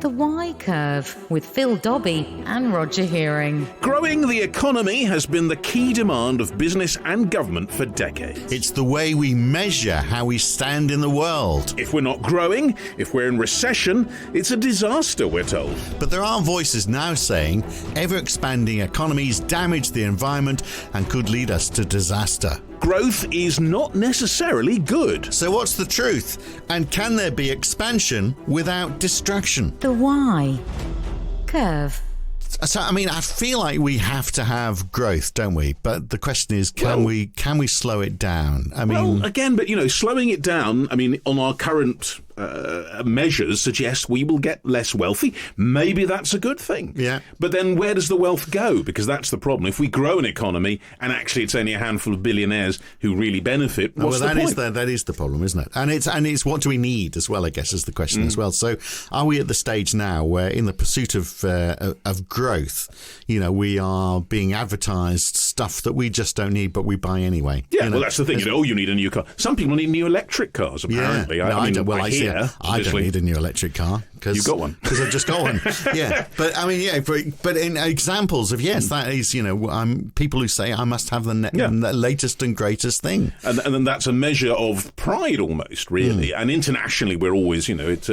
The Y Curve with Phil Dobby and Roger Hearing. Growing the economy has been the key demand of business and government for decades. It's the way we measure how we stand in the world. If we're not growing, if we're in recession, it's a disaster, we're told. But there are voices now saying ever-expanding economies damage the environment and could lead us to disaster. Growth is not necessarily good. So what's the truth? And can there be expansion without destruction? The Y Curve. So, I mean, I feel like we have to have growth, don't we? But the question is, can we slow it down? I mean, well, again, but slowing it down, I mean, on our current measures suggest we will get less wealthy. Maybe that's a good thing. Yeah. But then where does the wealth go? Because that's the problem. If we grow an economy and actually it's only a handful of billionaires who really benefit, what's the point? That is the problem, isn't it? And it's what do we need as well, I guess, is the question as well. So are we at the stage now where in the pursuit of growth, we are being advertised stuff that we just don't need, but we buy anyway? Yeah, well, that's the thing. You need a new car. Some people need new electric cars, apparently. Yeah. I don't need a new electric car. You got one. Because I've just got one. Yeah. But I mean, but in examples of, yes, that is, people who say I must have the latest and greatest thing. And then that's a measure of pride almost, really. And internationally, we're always, it's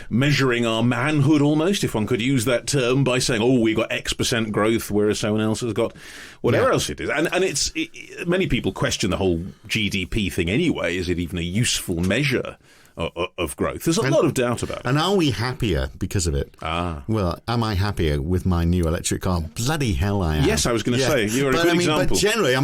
measuring our manhood almost, if one could use that term, by saying, we've got X% growth, whereas someone else has got whatever else it is. And many people question the whole GDP thing anyway. Is it even a useful measure of growth? There's a lot of doubt about it. And are we happier because of it? Well, am I happier with my new electric car? Bloody hell I am. Yes, I was going to say, you're a good example. But generally,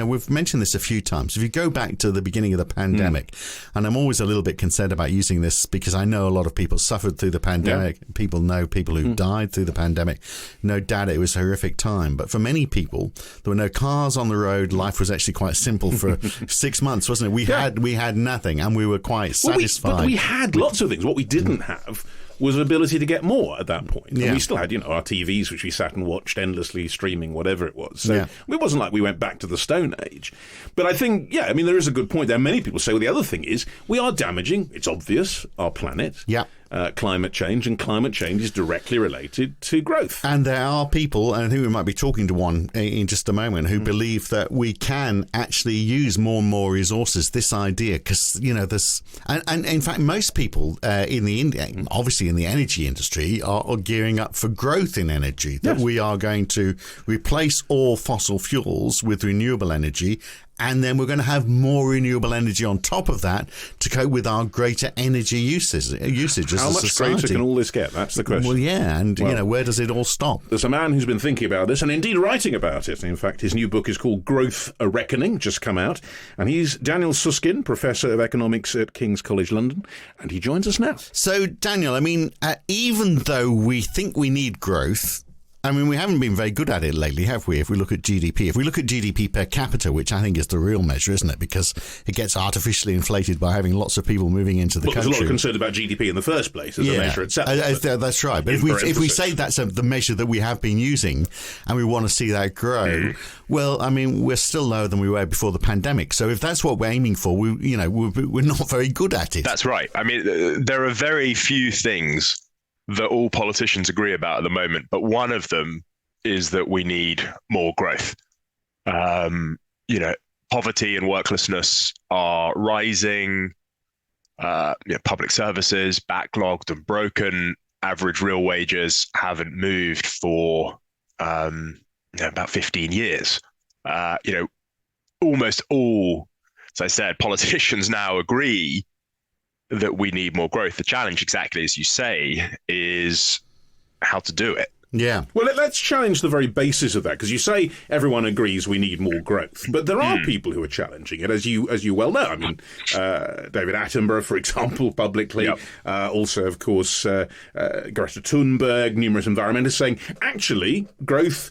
we've mentioned this a few times. If you go back to the beginning of the pandemic, and I'm always a little bit concerned about using this because I know a lot of people suffered through the pandemic. Yeah. People know people who died through the pandemic. No doubt it was a horrific time. But for many people, there were no cars on the road. Life was actually quite simple for 6 months, wasn't it? We had nothing, and we were quite satisfied. But we had lots of things. What we didn't have was an ability to get more at that point. And we still had, our TVs, which we sat and watched endlessly, streaming, whatever it was. So it wasn't like we went back to the Stone Age. But I think, there is a good point there. Many people say, well, the other thing is we are damaging, it's obvious, our planet. Yeah. Climate change, and climate change is directly related to growth. And there are people, and I think we might be talking to one in just a moment, who believe that we can actually use more and more resources. This idea, because there's, and in fact, most people obviously in the energy industry are gearing up for growth in energy. That we are going to replace all fossil fuels with renewable energy. And then we're going to have more renewable energy on top of that to cope with our greater energy usage as a society. How much greater can all this get? That's the question. Well, yeah, and where does it all stop? There's a man who's been thinking about this and indeed writing about it. In fact, his new book is called Growth: A Reckoning, just come out. And he's Daniel Susskind, Professor of Economics at King's College London, and he joins us now. So, Daniel, even though we think we need growth, we haven't been very good at it lately, have we? If we look at GDP. If we look at GDP per capita, which I think is the real measure, isn't it? Because it gets artificially inflated by having lots of people moving into the country. There's a lot of concern about GDP in the first place as a measure itself. That's right. But if we say that's the measure that we have been using and we want to see that grow, we're still lower than we were before the pandemic. So if that's what we're aiming for, we're not very good at it. That's right. There are very few things that all politicians agree about at the moment, but one of them is that we need more growth. Poverty and worklessness are rising. Public services backlogged and broken. Average real wages haven't moved for about 15 years. Almost all, as I said, politicians now agree that we need more growth. The challenge, exactly as you say, is how to do it. Yeah. Well, let's challenge the very basis of that, because you say everyone agrees we need more growth, but there are people who are challenging it, as you well know. David Attenborough, for example, publicly. Yep. Also, of course, Greta Thunberg, numerous environmentalists saying, actually, growth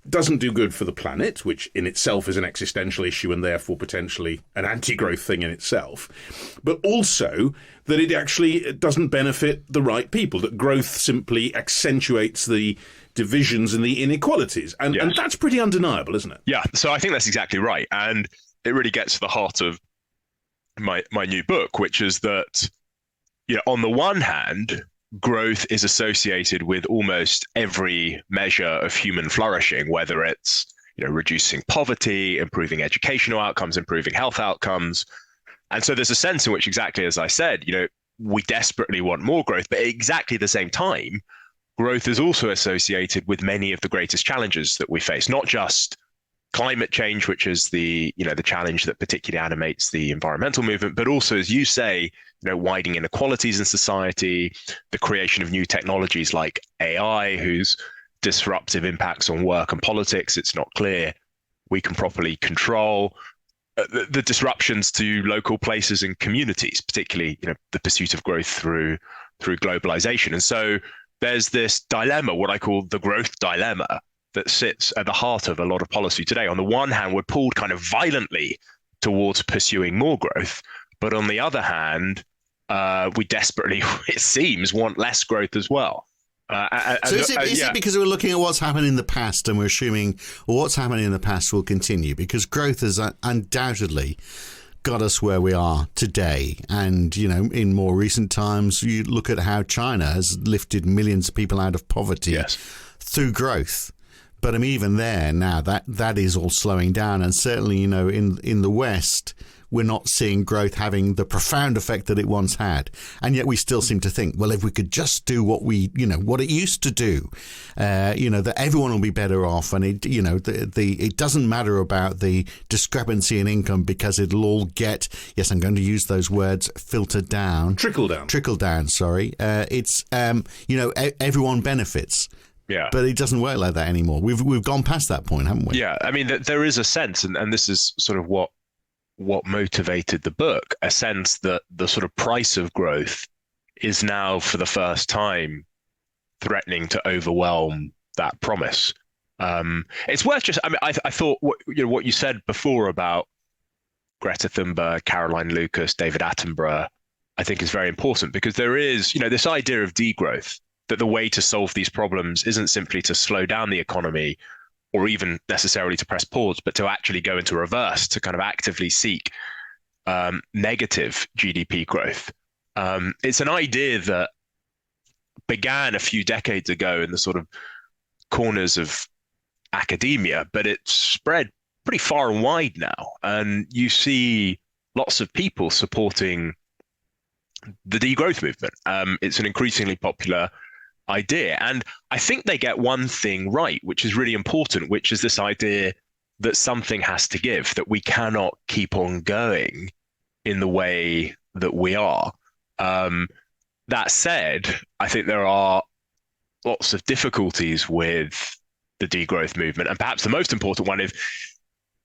doesn't do good for the planet, which in itself is an existential issue and therefore potentially an anti-growth thing in itself, but also that it actually doesn't benefit the right people, that growth simply accentuates the divisions and the inequalities. And that's pretty undeniable, isn't it? Yeah, so I think that's exactly right. And it really gets to the heart of my new book, which is that, on the one hand, growth is associated with almost every measure of human flourishing, whether it's reducing poverty, improving educational outcomes, improving health outcomes. And so there's a sense in which, exactly as I said, we desperately want more growth, but at exactly the same time, growth is also associated with many of the greatest challenges that we face, not just climate change, which is the challenge that particularly animates the environmental movement, but also, as you say, widening inequalities in society, the creation of new technologies like AI, whose disruptive impacts on work and politics, it's not clear we can properly control, the disruptions to local places and communities, particularly the pursuit of growth through globalization. And so there's this dilemma, what I call the growth dilemma, that sits at the heart of a lot of policy today. On the one hand, we're pulled kind of violently towards pursuing more growth, but on the other hand, we desperately, it seems, want less growth as well. So is it because we're looking at what's happened in the past and we're assuming what's happened in the past will continue? Because growth has undoubtedly got us where we are today. And, in more recent times, you look at how China has lifted millions of people out of poverty through growth. But even there now, that is all slowing down. And certainly, in the West, we're not seeing growth having the profound effect that it once had. And yet we still seem to think, well, if we could just do what what it used to do, that everyone will be better off. And it doesn't matter about the discrepancy in income because it'll all get, yes, I'm going to use those words, filtered down. Trickle down, sorry. It's, everyone benefits. Yeah. But it doesn't work like that anymore. We've gone past that point, haven't we? Yeah. I mean, there is a sense, and this is sort of what motivated the book, a sense that the sort of price of growth is now for the first time threatening to overwhelm that promise. It's worth just, I thought what you said before about Greta Thunberg, Caroline Lucas, David Attenborough, I think is very important, because there is, this idea of degrowth, that the way to solve these problems isn't simply to slow down the economy or even necessarily to press pause, but to actually go into reverse, to kind of actively seek negative GDP growth. It's an idea that began a few decades ago in the sort of corners of academia, but it's spread pretty far and wide now. And you see lots of people supporting the degrowth movement. It's an increasingly popular idea. And I think they get one thing right, which is really important, which is this idea that something has to give, that we cannot keep on going in the way that we are. That said, I think there are lots of difficulties with the degrowth movement. And perhaps the most important one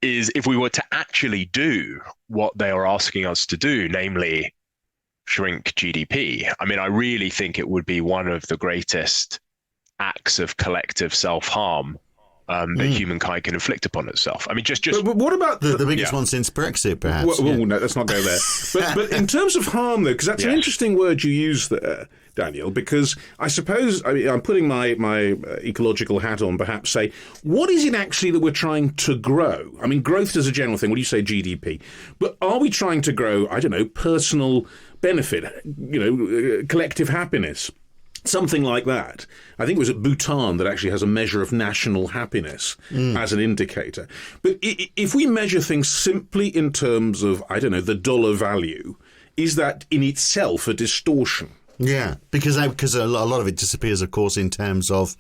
is if we were to actually do what they are asking us to do, namely shrink GDP. I mean, I really think it would be one of the greatest acts of collective self-harm that humankind can inflict upon itself. I mean, just. But what about the biggest one since Brexit, perhaps? Well, no, let's not go there. But in terms of harm, though, because that's an interesting word you use there, Daniel. Because I suppose I'm putting my ecological hat on. Perhaps say, what is it actually that we're trying to grow? I mean, growth is a general thing. What do you say, GDP? But are we trying to grow? I don't know, personal benefit, collective happiness, something like that. I think it was at Bhutan that actually has a measure of national happiness as an indicator. But if we measure things simply in terms of, I don't know, the dollar value, is that in itself a distortion? Yeah, because a lot of it disappears, of course, in terms of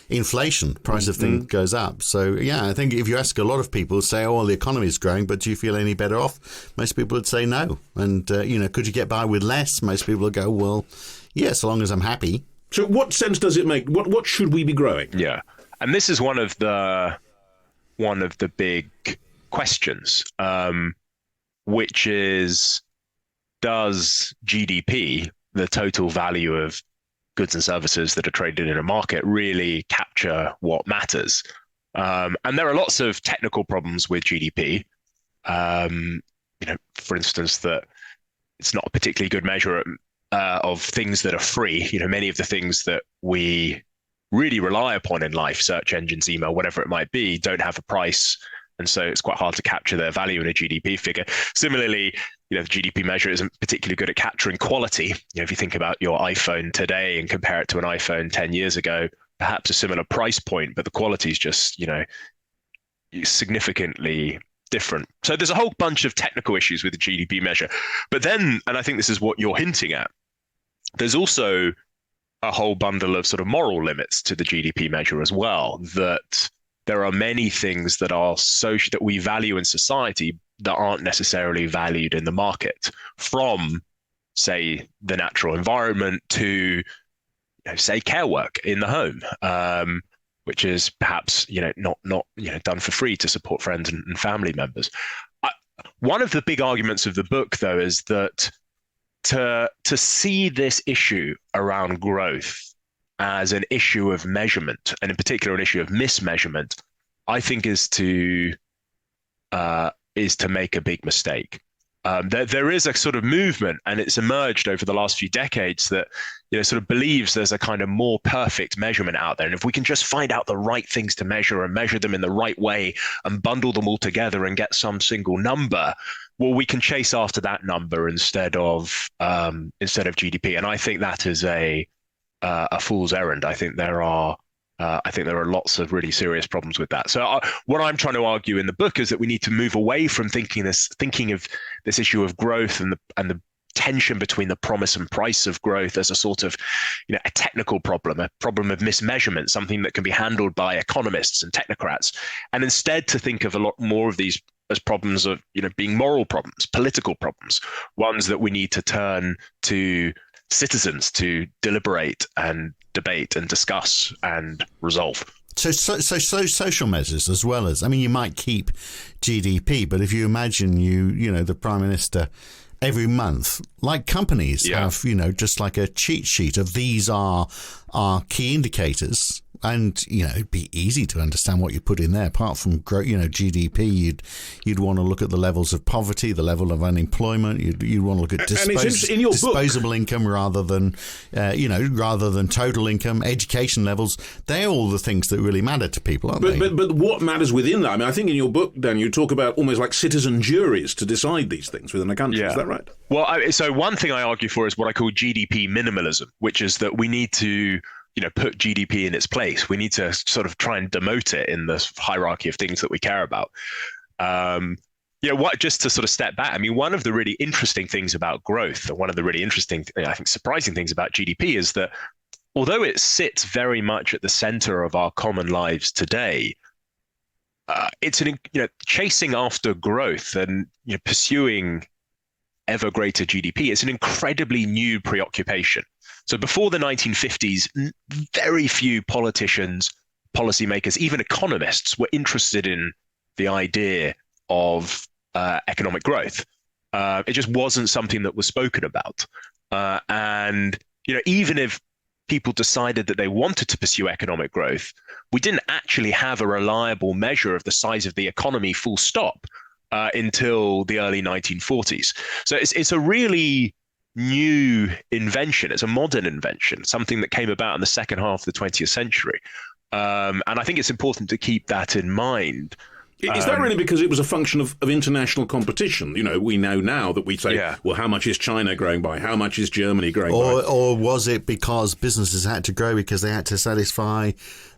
inflation. Price of things goes up. So, yeah, I think if you ask a lot of people, say, oh, well, the economy is growing, but do you feel any better off? Most people would say no. And, could you get by with less? Most people would go, well, yeah, so long as I'm happy. So what sense does it make? What should we be growing? Yeah. And this is one of the big questions, which is, does GDP, the total value of goods and services that are traded in a market, really capture what matters? And there are lots of technical problems with GDP. For instance, that it's not a particularly good measure of things that are free. Many of the things that we really rely upon in life, search engines, email, whatever it might be, don't have a price. And so it's quite hard to capture their value in a GDP figure. Similarly, the GDP measure isn't particularly good at capturing quality. If you think about your iPhone today and compare it to an iPhone 10 years ago, perhaps a similar price point, but the quality is just, significantly different. So there's a whole bunch of technical issues with the GDP measure. But then, and I think this is what you're hinting at, there's also a whole bundle of sort of moral limits to the GDP measure as well, that there are many things that are that we value in society that aren't necessarily valued in the market, from, say, the natural environment to, say, care work in the home, which is perhaps, not done for free to support friends and family members. One of the big arguments of the book, though, is that to see this issue around growth as an issue of measurement, and in particular an issue of mismeasurement, I think is to make a big mistake. There is a sort of movement, and it's emerged over the last few decades, that sort of believes there's a kind of more perfect measurement out there, and if we can just find out the right things to measure and measure them in the right way and bundle them all together and get some single number, well, we can chase after that number instead of GDP. And I think that is a fool's errand. I think there are lots of really serious problems with that. So what I'm trying to argue in the book is that we need to move away from thinking of this issue of growth and the tension between the promise and price of growth as a sort of, a technical problem, a problem of mismeasurement, something that can be handled by economists and technocrats, and instead to think of a lot more of these as problems of, being moral problems, political problems, ones that we need to turn to citizens to deliberate and debate and discuss and resolve. So social measures as well as, you might keep GDP, but if you imagine the Prime Minister every month, like companies have, just like a cheat sheet of these are key indicators. And, it'd be easy to understand what you put in there. Apart from, GDP, you'd want to look at the levels of poverty, the level of unemployment. You'd want to look at disposable income rather than total income, education levels. They're all the things that really matter to people, aren't they? But what matters within that? I think in your book, Dan, you talk about almost like citizen juries to decide these things within a country. Yeah. Is that right? Well, so one thing I argue for is what I call GDP minimalism, which is that we need to put GDP in its place. We need to sort of try and demote it in the hierarchy of things that we care about. Just to sort of step back, one of the really interesting things about growth, and one of the really interesting, I think, surprising things about GDP is that although it sits very much at the center of our common lives today, it's chasing after growth and pursuing ever greater GDP. It's an incredibly new preoccupation. So before the 1950s, very few politicians, policymakers, even economists were interested in the idea of economic growth. It just wasn't something that was spoken about. And even if people decided that they wanted to pursue economic growth, we didn't actually have a reliable measure of the size of the economy, full stop, until the early 1940s. So it's a really new invention. It's a modern invention, something that came about in the second half of the 20th century. And I think it's important to keep that in mind. Is that really because it was a function of international competition? We know now that we say, well, how much is China growing by? How much is Germany growing by? Or was it because businesses had to grow because they had to satisfy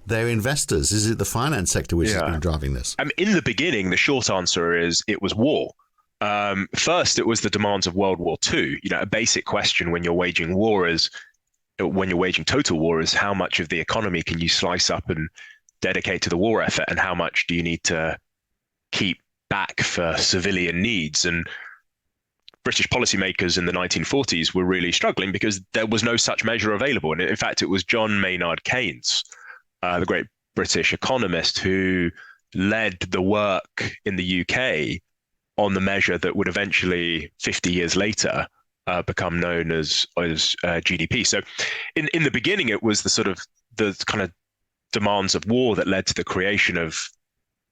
their investors? Is it the finance sector which has been driving this? In the beginning, the short answer is it was war. First, it was the demands of World War II. A basic question when you're waging total war is how much of the economy can you slice up and dedicate to the war effort, and how much do you need to keep back for civilian needs? And British policymakers in the 1940s were really struggling because there was no such measure available. And in fact, it was John Maynard Keynes, the great British economist, who led the work in the UK on the measure that would eventually, 50 years later, become known as GDP. So in the beginning, it was the kind of demands of war that led to the creation of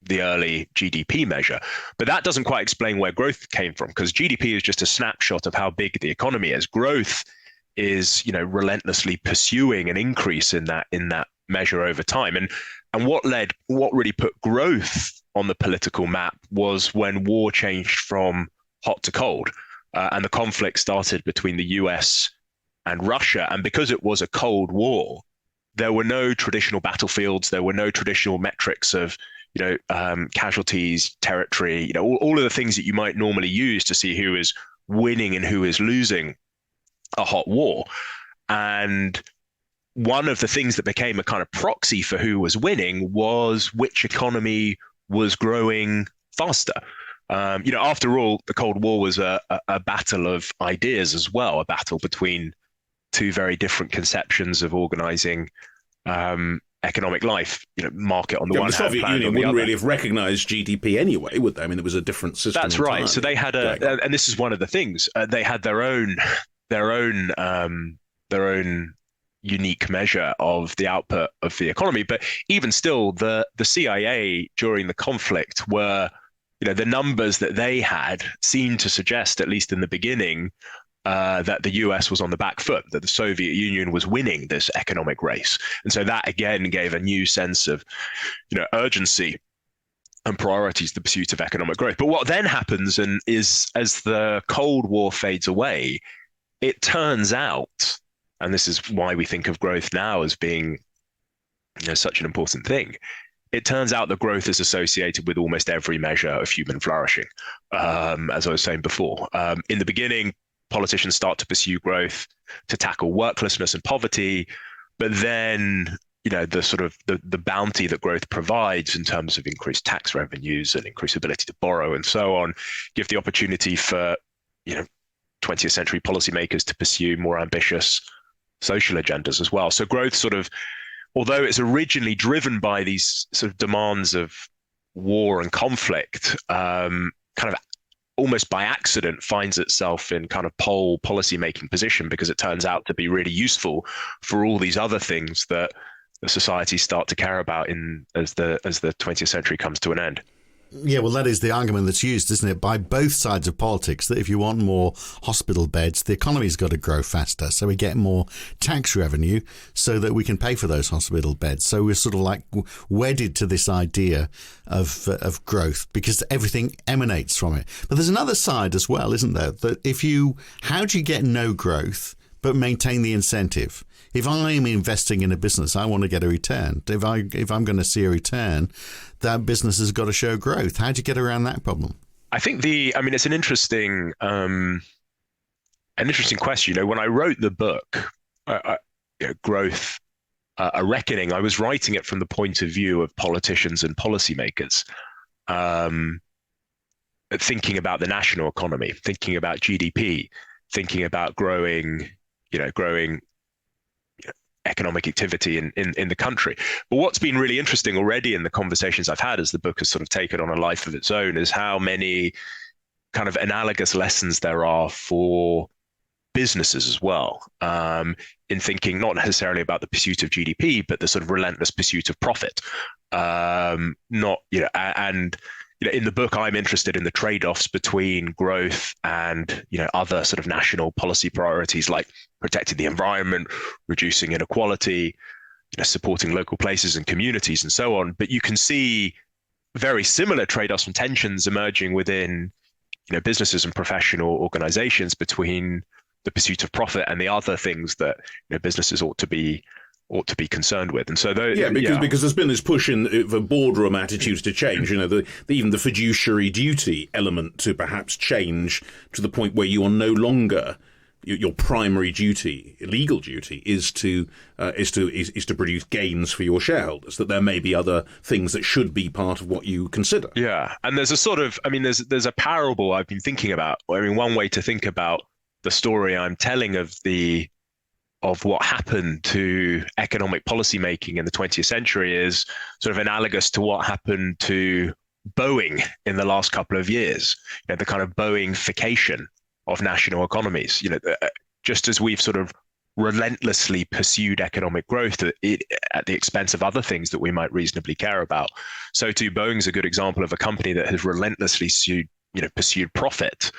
the early GDP measure. But that doesn't quite explain where growth came from, because GDP is just a snapshot of how big the economy is. Growth is, relentlessly pursuing an increase in that measure over time. And what really put growth on the political map was when war changed from hot to cold. and the conflict started between the US and Russia. And because it was a Cold War, there were no traditional battlefields. There were no traditional metrics of, casualties, territory, all of the things that you might normally use to see who is winning and who is losing a hot war. And one of the things that became a kind of proxy for who was winning was which economy was growing faster. After all, the Cold War was a battle of ideas as well, a battle between two very different conceptions of organizing economic life. Market on the one hand, the Soviet Union wouldn't really have recognized GDP anyway, would they? I mean, it was a different system. That's right. So they had and this is one of the things, they had their own unique measure of the output of the economy. But even still, the CIA during the conflict were, the numbers that they had seemed to suggest, at least in the beginning, that the US was on the back foot, that the Soviet Union was winning this economic race. And so that again gave a new sense of, urgency and priorities to the pursuit of economic growth. But what then happens is as the Cold War fades away, it turns out, and this is why we think of growth now as being such an important thing, it turns out that growth is associated with almost every measure of human flourishing, as I was saying before. In the beginning, politicians start to pursue growth to tackle worklessness and poverty, but then the bounty that growth provides in terms of increased tax revenues and increased ability to borrow and so on give the opportunity for 20th century policymakers to pursue more ambitious social agendas as well. So growth although it's originally driven by these sort of demands of war and conflict, kind of almost by accident finds itself in kind of pole policymaking position because it turns out to be really useful for all these other things that the societies start to care about as the 20th century comes to an end. Yeah, well, that is the argument that's used, isn't it, by both sides of politics, that if you want more hospital beds, the economy's got to grow faster. So we get more tax revenue so that we can pay for those hospital beds. So we're sort of like wedded to this idea of growth because everything emanates from it. But there's another side as well, isn't there? That how do you get no growth but maintain the incentive? If I'm investing in a business, I want to get a return. If I'm going to see a return, that business has got to show growth. How do you get around that problem? I think it's an interesting question. When I wrote the book, Growth, A Reckoning, I was writing it from the point of view of politicians and policymakers, thinking about the national economy, thinking about GDP, thinking about growing economic activity in the country. But what's been really interesting already in the conversations I've had as the book has sort of taken on a life of its own is how many kind of analogous lessons there are for businesses as well, in thinking not necessarily about the pursuit of GDP, but the sort of relentless pursuit of profit. In the book, I'm interested in the trade-offs between growth and other sort of national policy priorities like protecting the environment, reducing inequality, supporting local places and communities, and so on. But you can see very similar trade-offs and tensions emerging within businesses and professional organizations between the pursuit of profit and the other things that businesses ought to be concerned with. And so because there's been this push in the boardroom attitudes to change, even the fiduciary duty element to perhaps change to the point where you are no longer your primary duty, legal duty, is to produce gains for your shareholders, that there may be other things that should be part of what you consider. Yeah. And there's a sort of, there's a parable I've been thinking about. One way to think about the story I'm telling of what happened to economic policymaking in the 20th century is sort of analogous to what happened to Boeing in the last couple of years, the kind of Boeing-fication of national economies. Just as we've sort of relentlessly pursued economic growth at the expense of other things that we might reasonably care about, so too Boeing's a good example of a company that has relentlessly pursued profit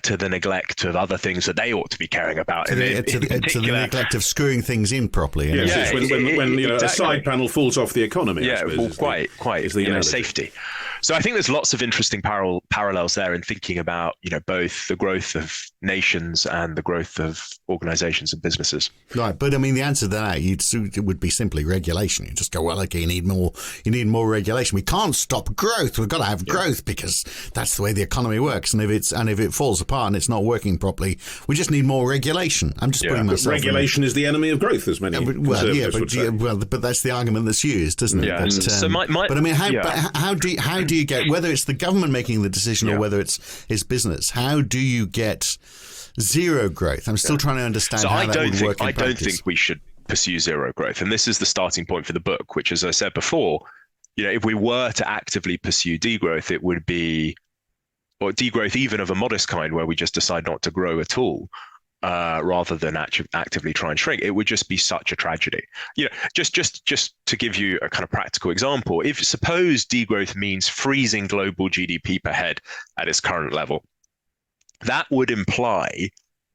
to the neglect of other things that they ought to be caring about. To the neglect of screwing things in properly. When exactly. A side panel falls off the economy. Yeah, quite. Is the safety. So I think there's lots of interesting parallels there in thinking about, both the growth of nations and the growth of organizations and businesses. Right, but I mean, the answer to that it would be simply regulation. You just go, well, okay, you need more regulation. We can't stop growth. We've got to have growth because that's the way the economy works. And if it falls apart and it's not working properly, we just need more regulation. I'm just putting myself. Regulation is the enemy of growth, as many conservatives would say. But that's the argument that's used, isn't it? Yeah. But, but I mean, how do you get, whether it's the government making the decision or whether it's business, how do you get zero growth? I'm still trying to understand how that would work in practice. I don't think we should pursue zero growth. And this is the starting point for the book, which, as I said before, if we were to actively pursue degrowth, it would be, or degrowth even of a modest kind where we just decide not to grow at all, rather than actively try and shrink. It would just be such a tragedy. Just to give you a kind of practical example, if suppose degrowth means freezing global GDP per head at its current level, that would imply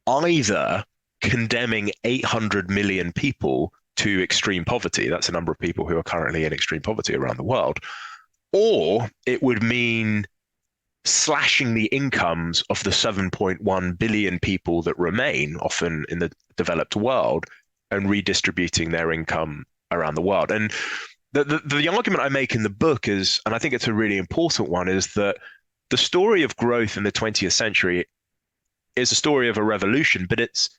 either condemning 800 million people to extreme poverty. That's the number of people who are currently in extreme poverty around the world. Or it would mean slashing the incomes of the 7.1 billion people that remain, often in the developed world, and redistributing their income around the world. And the argument I make in the book is, and I think it's a really important one, is that the story of growth in the 20th century is a story of a revolution, but it's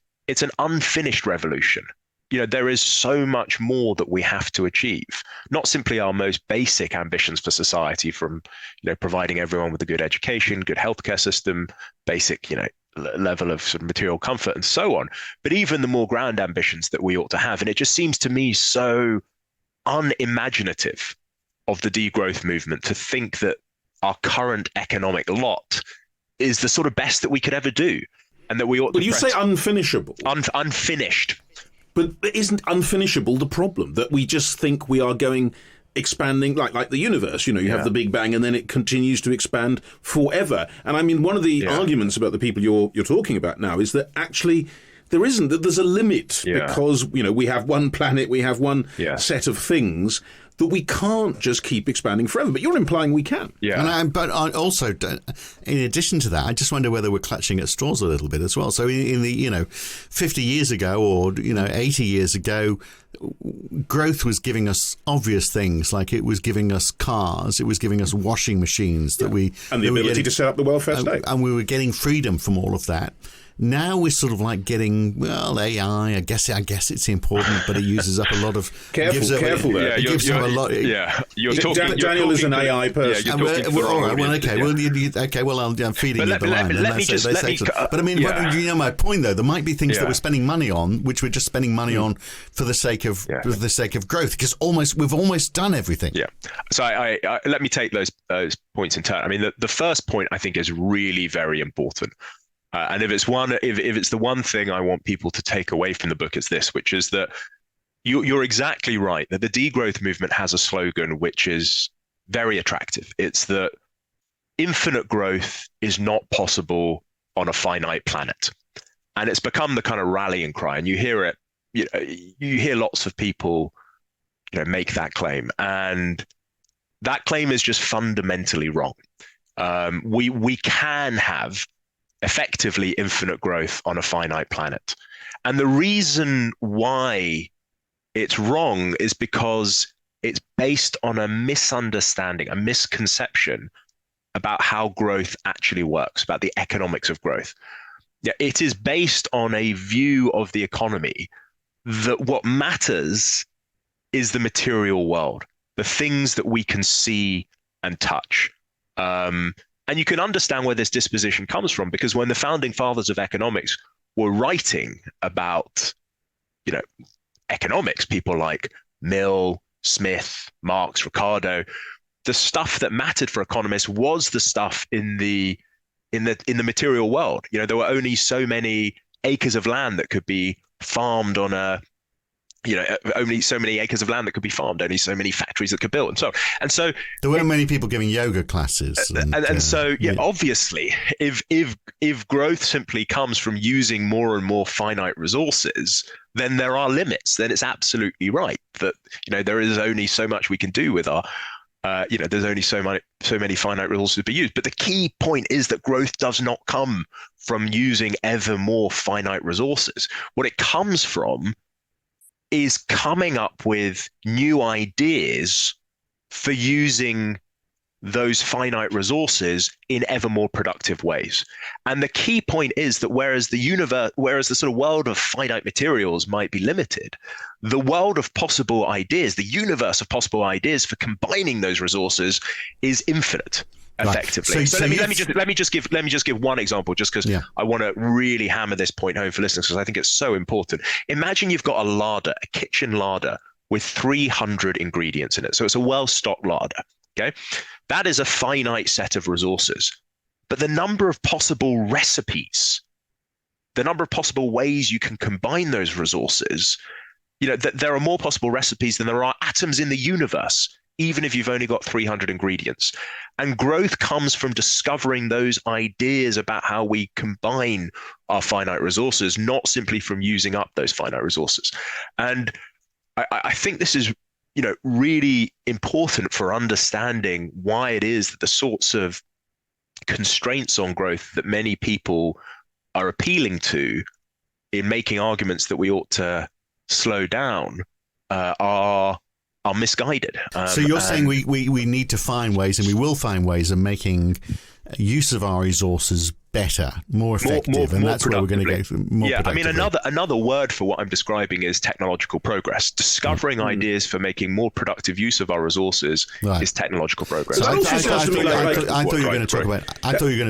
an unfinished revolution. There is so much more that we have to achieve, not simply our most basic ambitions for society, from, providing everyone with a good education, good healthcare system, basic, level of sort of material comfort and so on, but even the more grand ambitions that we ought to have. And it just seems to me so unimaginative of the degrowth movement to think that our current economic lot is the sort of best that we could ever do, and that we ought to. Well, you say unfinishable. Unfinished. But isn't unfinishable the problem? That we just think we are expanding like the universe. You have the Big Bang and then it continues to expand forever. And I mean, one of the arguments about the people you're talking about now is that actually there isn't, that there's a limit because, we have one planet, we have one set of things that we can't just keep expanding forever. But you're implying we can. Yeah. But I also, in addition to that, I just wonder whether we're clutching at straws a little bit as well. So in the, 50 years ago or, 80 years ago, growth was giving us obvious things, like it was giving us cars, it was giving us washing machines and the ability to set up the welfare state. And we were getting freedom from all of that. Now we're sort of like getting, AI, I guess it's important, but it uses up a lot of... Careful there. It gives up a lot... Daniel is an AI person. I'm feeding you the line. But I mean, my point, though, there might be things that we're spending money on, which we're just spending money on for the sake of growth, because we've almost done everything. Yeah. So I let me take those points in turn. I mean, the first point I think is really very important. And if it's the one thing I want people to take away from the book, it's this, which is that you're exactly right, that the degrowth movement has a slogan which is very attractive. It's that infinite growth is not possible on a finite planet. And it's become the kind of rallying cry. And you hear it, you hear lots of people, make that claim. And that claim is just fundamentally wrong. We can have effectively infinite growth on a finite planet. And the reason why it's wrong is because it's based on a misunderstanding, a misconception about how growth actually works, about the economics of growth. It is based on a view of the economy that what matters is the material world, the things that we can see and touch. And you can understand where this disposition comes from, because when the founding fathers of economics were writing about, economics, people like Mill, Smith, Marx, Ricardo, the stuff that mattered for economists was the stuff in the material world. There were only so many acres of land that could be farmed on only so many acres of land that could be farmed, only so many factories that could build, and so on. And so there weren't many people giving yoga classes. Obviously, if growth simply comes from using more and more finite resources, then there are limits. Then it's absolutely right that there is only so much we can do with our there's only so many finite resources to be used. But the key point is that growth does not come from using ever more finite resources. What it comes from is coming up with new ideas for using those finite resources in ever more productive ways. And the key point is that whereas the sort of world of finite materials might be limited, the world of possible ideas, the universe of possible ideas for combining those resources is infinite. Effectively. Right. So let me just give one example, just because I want to really hammer this point home for listeners, because I think it's so important. Imagine you've got a kitchen larder with 300 ingredients in it. So it's a well-stocked larder. Okay, that is a finite set of resources. But the number of possible recipes, the number of possible ways you can combine those resources, there are more possible recipes than there are atoms in the universe, even if you've only got 300 ingredients. And growth comes from discovering those ideas about how we combine our finite resources, not simply from using up those finite resources. And I think this is really important for understanding why it is that the sorts of constraints on growth that many people are appealing to in making arguments that we ought to slow down are misguided. So you're saying we need to find ways, and we will find ways of making use of our resources better, more effective, and that's where we're going to go more productively. I mean, another word for what I'm describing is technological progress. Discovering ideas for making more productive use of our resources is technological progress. So I thought you were going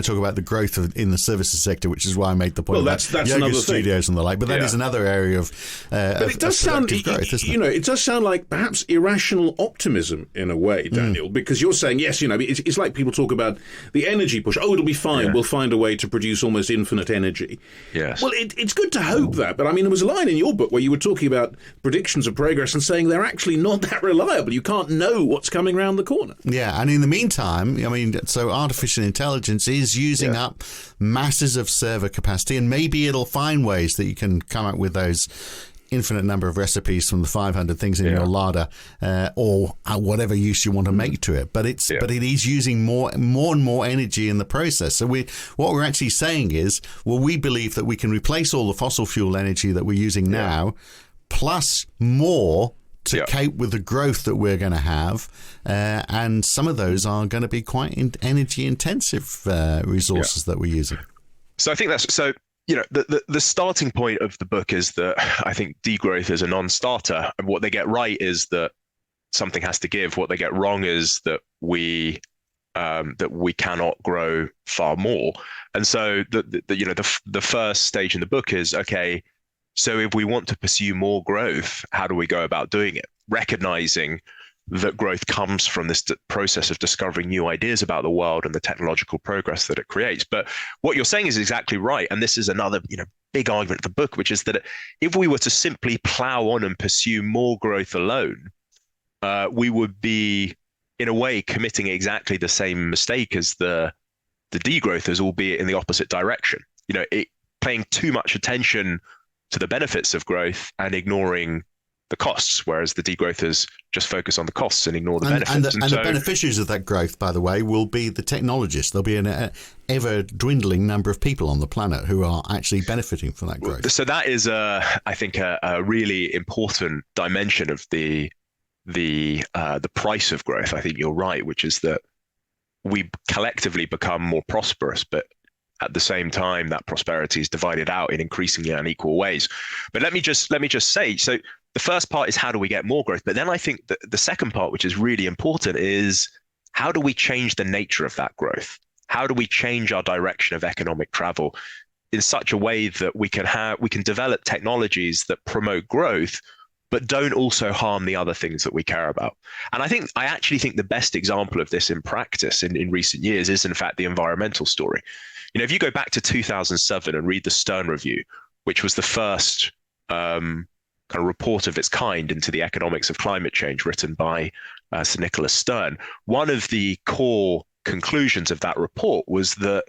to talk about the growth in the services sector, which is why I made the point. Well, that's yoga studios and the like. But that is another area of but it does sound growth, it does sound like perhaps irrational optimism in a way, Daniel, because you're saying yes, it's like people talk about the energy push. Oh, it'll be fine. We'll find a way to produce almost infinite energy. Yes. Well, it's good to hope that, but I mean, there was a line in your book where you were talking about predictions of progress and saying they're actually not that reliable. You can't know what's coming around the corner. Yeah, and in the meantime, so artificial intelligence is using up masses of server capacity, and maybe it'll find ways that you can come up with those infinite number of recipes from the 500 things in your larder, or whatever use you want to make to it. But it is using more and more energy in the process. So what we're actually saying is, we believe that we can replace all the fossil fuel energy that we're using now, plus more to cope with the growth that we're going to have, and some of those are going to be quite energy intensive resources that we're using. So I think that's so. The starting point of the book is that I think degrowth is a non-starter. And what they get right is that something has to give. What they get wrong is that we cannot grow far more. And so the first stage in the book is, okay, so if we want to pursue more growth, how do we go about doing it? Recognizing that growth comes from this process of discovering new ideas about the world and the technological progress that it creates. But what you're saying is exactly right. And this is another, big argument of the book, which is that if we were to simply plow on and pursue more growth alone, we would be, in a way, committing exactly the same mistake as the degrowthers, albeit in the opposite direction. Paying too much attention to the benefits of growth and ignoring the costs, whereas the degrowthers just focus on the costs and ignore the benefits. And the beneficiaries of that growth, by the way, will be the technologists. There'll be an ever dwindling number of people on the planet who are actually benefiting from that growth. So that is, I think, a really important dimension of the price of growth. I think you're right, which is that we collectively become more prosperous, but at the same time, that prosperity is divided out in increasingly unequal ways. But let me just say, so the first part is how do we get more growth? But then I think that the second part, which is really important, is how do we change the nature of that growth? How do we change our direction of economic travel in such a way that we can develop technologies that promote growth, but don't also harm the other things that we care about? And I actually think the best example of this in practice in recent years is, in fact, the environmental story. If you go back to 2007 and read the Stern Review, which was the first kind of report of its kind into the economics of climate change written by Sir Nicholas Stern, one of the core conclusions of that report was that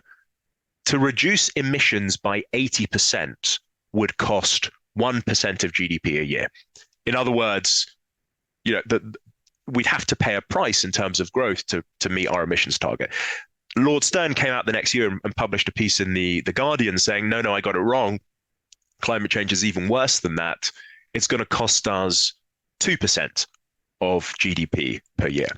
to reduce emissions by 80% would cost 1% of GDP a year. In other words, we'd have to pay a price in terms of growth to meet our emissions target. Lord Stern came out the next year and published a piece in the Guardian saying, no, I got it wrong. Climate change is even worse than that. It's going to cost us 2% of GDP per year.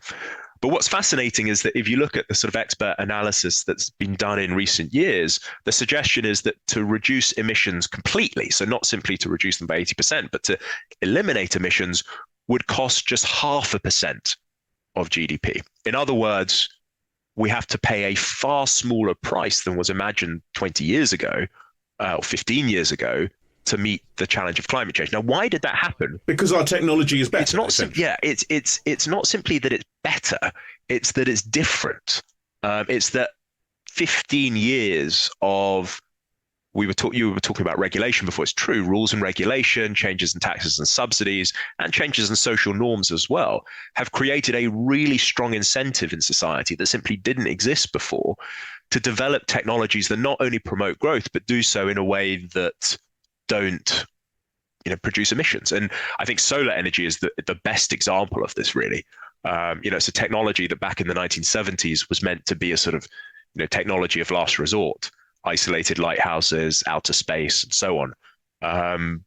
But what's fascinating is that if you look at the sort of expert analysis that's been done in recent years, the suggestion is that to reduce emissions completely, so not simply to reduce them by 80%, but to eliminate emissions would cost just 0.5% of GDP. In other words, we have to pay a far smaller price than was imagined 20 years ago or 15 years ago to meet the challenge of climate change. Now, why did that happen? Because our technology is better. It's not it's not simply that it's better, it's that it's different. It's that 15 years of you were talking about regulation before. It's true, rules and regulation, changes in taxes and subsidies, and changes in social norms as well, have created a really strong incentive in society that simply didn't exist before to develop technologies that not only promote growth, but do so in a way that don't produce emissions. And I think solar energy is the best example of this, really. It's a technology that back in the 1970s was meant to be a sort of technology of last resort, isolated lighthouses, outer space, and so on.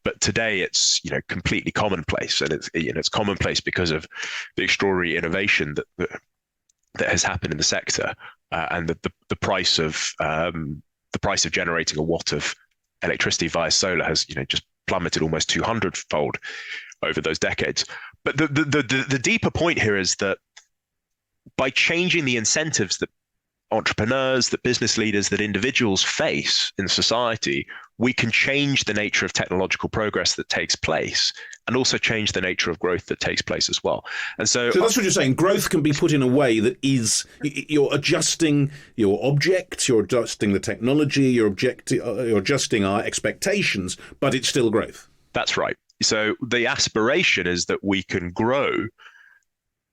But today it's completely commonplace, and it's commonplace because of the extraordinary innovation that has happened in the sector, and the price of generating a watt of electricity via solar has just plummeted almost 200-fold over those decades. But the deeper point here is that by changing the incentives that entrepreneurs, that business leaders, that individuals face in society, we can change the nature of technological progress that takes place and also change the nature of growth that takes place as well. And so that's what you're saying. Growth can be put in a way that is, you're adjusting your objects, you're adjusting the technology, you're adjusting our expectations, but it's still growth. That's right. So the aspiration is that we can grow,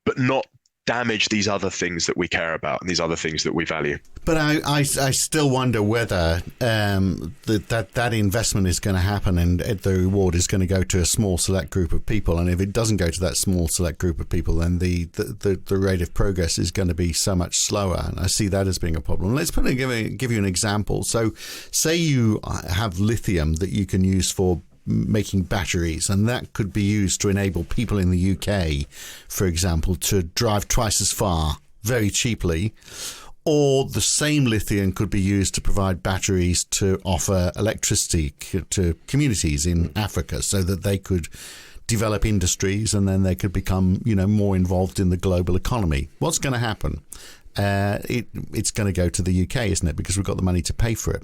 but not damage these other things that we care about and these other things that we value. But I still wonder whether that investment is going to happen and the reward is going to go to a small select group of people. And if it doesn't go to that small select group of people, then the rate of progress is going to be so much slower. And I see that as being a problem. Let's give you an example. So say you have lithium that you can use for making batteries, and that could be used to enable people in the UK, for example, to drive twice as far very cheaply. Or the same lithium could be used to provide batteries to offer electricity to communities in Africa so that they could develop industries and then they could become, more involved in the global economy. What's going to happen? It's going to go to the UK, isn't it? Because we've got the money to pay for it.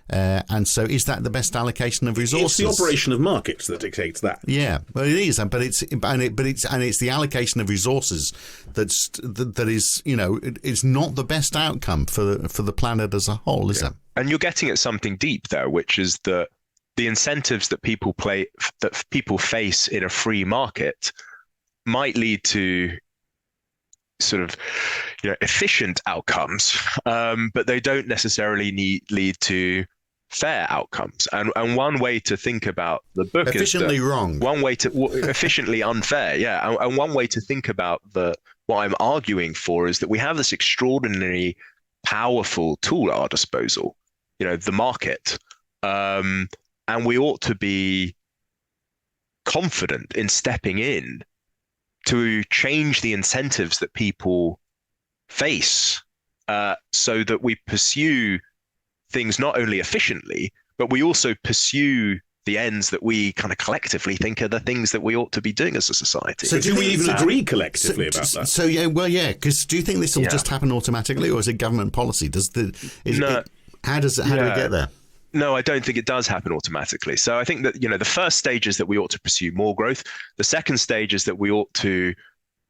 And so is that the best allocation of resources? It's the operation of markets that dictates that. Yeah, well, it is, but it's the allocation of resources that is, it's not the best outcome for the planet as a whole, is it? And you're getting at something deep there, which is that the incentives that people face in a free market might lead to sort of efficient outcomes, but they don't necessarily lead to fair outcomes. And one way to think about the book efficiently is wrong. One way to efficiently unfair, yeah. And one way to think about what I'm arguing for is that we have this extraordinarily powerful tool at our disposal, the market, and we ought to be confident in stepping in to change the incentives that people face, so that we pursue things not only efficiently, but we also pursue the ends that we kind of collectively think are the things that we ought to be doing as a society. So do we even agree collectively about that? So yeah, because do you think this will just happen automatically, or is it government policy? How do we get there? No, I don't think it does happen automatically. So I think that, the first stage is that we ought to pursue more growth. The second stage is that we ought to,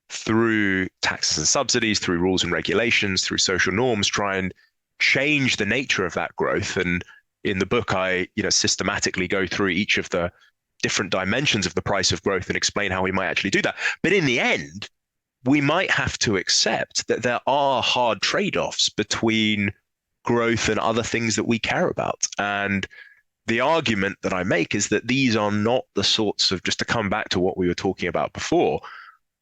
through taxes and subsidies, through rules and regulations, through social norms, try and change the nature of that growth. And in the book, I, systematically go through each of the different dimensions of the price of growth and explain how we might actually do that. But in the end, we might have to accept that there are hard trade-offs between growth and other things that we care about. And the argument that I make is that these are not the sorts of, just to come back to what we were talking about before,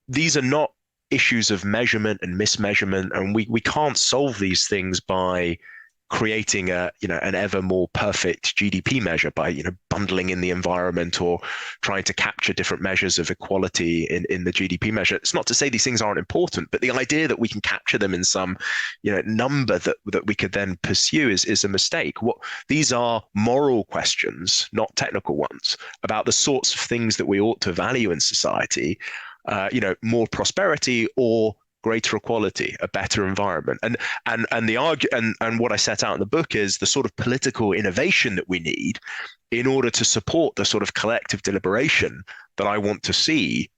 these are not issues of measurement and mismeasurement, and we can't solve these things by creating an ever more perfect GDP measure by bundling in the environment or trying to capture different measures of equality in the GDP measure. It's not to say these things aren't important, but the idea that we can capture them in some number that we could then pursue is a mistake. These are moral questions, not technical ones, about the sorts of things that we ought to value in society. More prosperity or greater equality, a better environment, and what I set out in the book is the sort of political innovation that we need in order to support the sort of collective deliberation that I want to see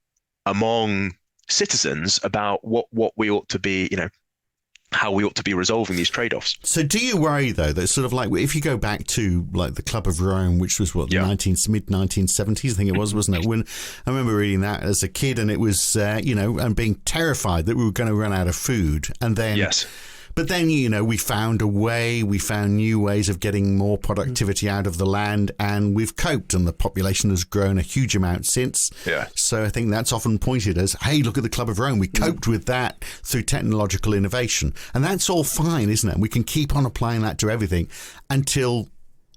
among citizens about what we ought to be, how we ought to be resolving these trade-offs. So do you worry, though, that sort of like if you go back to like the Club of Rome, which was the mid-1970s, I think it was, wasn't it? When I remember reading that as a kid, and it was, and being terrified that we were going to run out of food. And then... Yes. But then, we found new ways of getting more productivity out of the land, and we've coped, and the population has grown a huge amount since. Yeah. So I think that's often pointed as, hey, look at the Club of Rome. We coped with that through technological innovation. And that's all fine, isn't it? We can keep on applying that to everything until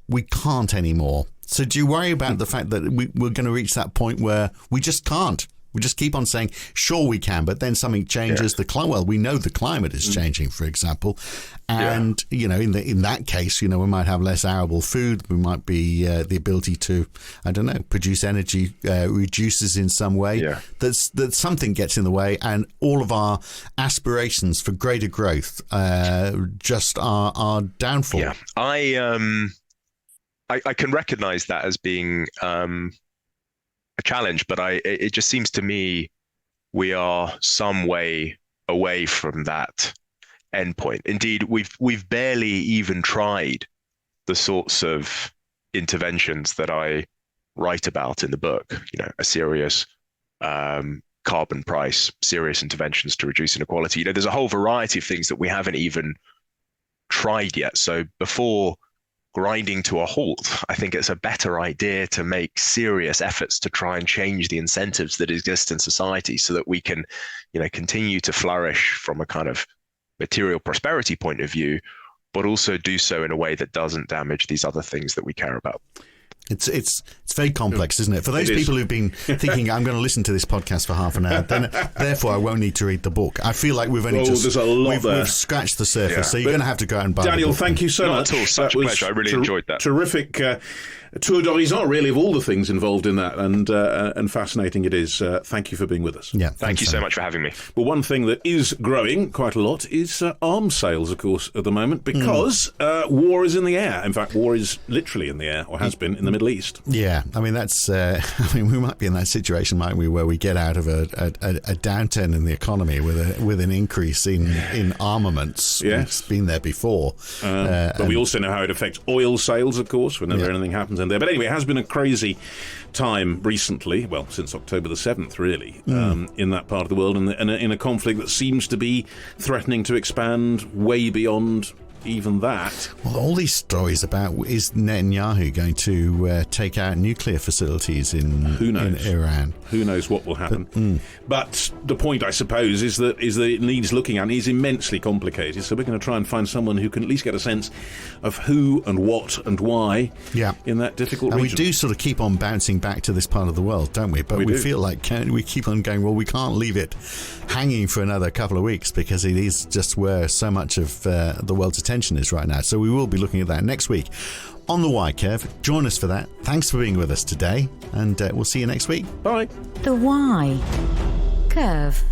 we can't anymore. So do you worry about the fact that we're going to reach that point where we just can't? We just keep on saying, sure, we can, but then something changes. Well, we know the climate is changing, for example. And, in that case, we might have less arable food. We might be the ability to, produce energy reduces in some way. Yeah. That something gets in the way, and all of our aspirations for greater growth just are downfall. Yeah, I can recognize that as being... a challenge, but it just seems to me we are some way away from that endpoint. Indeed, we've barely even tried the sorts of interventions that I write about in the book. A serious carbon price, serious interventions to reduce inequality. There's a whole variety of things that we haven't even tried yet. So before grinding to a halt, I think it's a better idea to make serious efforts to try and change the incentives that exist in society so that we can, continue to flourish from a kind of material prosperity point of view, but also do so in a way that doesn't damage these other things that we care about. It's very complex, isn't it? For those people who've been thinking, I'm going to listen to this podcast for half an hour, then therefore I won't need to read the book. I feel like we've only we've scratched the surface, so you're going to have to go out and buy Daniel, the book. thank you so much. Not at all. Such a pleasure. I really enjoyed that. Terrific tour d'horizon, really, of all the things involved in that, and fascinating it is. Thank you for being with us. Yeah, thank you so much for having me. Well, one thing that is growing quite a lot is arms sales, of course, at the moment, because war is in the air. In fact, war is literally in the air, or has been, in the Middle East. Yeah, I mean, that's. We might be in that situation, mightn't we, where we get out of a downturn in the economy with an increase in armaments. Yes, it's been there before. But we also know how it affects oil sales, of course, whenever anything happens in there. But anyway, it has been a crazy time recently, well, since October the 7th, really, in that part of the world, and in a conflict that seems to be threatening to expand way beyond even that. Well, all these stories about, is Netanyahu going to take out nuclear facilities in Iran? Who knows what will happen? But the point, I suppose, is that it needs looking at, and is immensely complicated. So we're going to try and find someone who can at least get a sense of who and what and why in that difficult region. And we do sort of keep on bouncing back to this part of the world, don't we? But we feel like we keep on going, well, we can't leave it hanging for another couple of weeks because it is just where so much of the world's attention is right now. So we will be looking at that next week on The Why Curve. Join us for that. Thanks for being with us today, and we'll see you next week. Bye. The Why Curve.